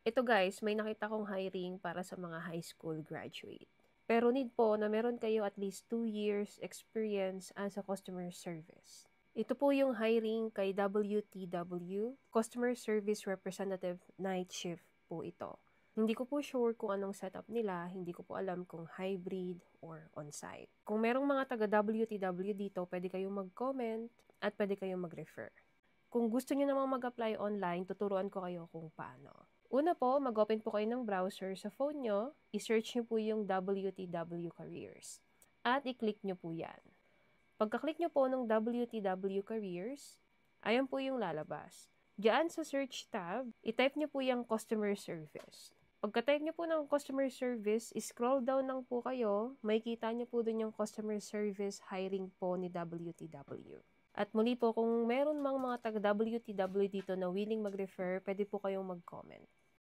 Ito guys, may nakita kong hiring para sa mga high school graduate. Pero need po na meron kayo at least 2 years experience as a customer service. Ito po yung hiring kay WTW, Customer Service Representative Night Shift po ito. Hindi ko po sure kung anong setup nila, hindi ko po alam kung hybrid or on-site. Kung merong mga taga WTW dito, pwede kayong mag-comment at pwede kayong mag-refer. Kung gusto nyo namang mag-apply online, tuturuan ko kayo kung paano. Una po, mag-open po kayo ng browser sa phone nyo, i-search nyo po yung WTW Careers. At i-click nyo po yan. Pagka-click nyo po ng WTW Careers, ayan po yung lalabas. Diyan sa search tab, i-type nyo po yung customer service. Pagka-type nyo po ng customer service, scroll down lang po kayo, makikita nyo po dun yung customer service hiring po ni WTW. At muli po, kung meron mga taga-WTW dito na willing mag-refer, pwede po kayong mag-comment.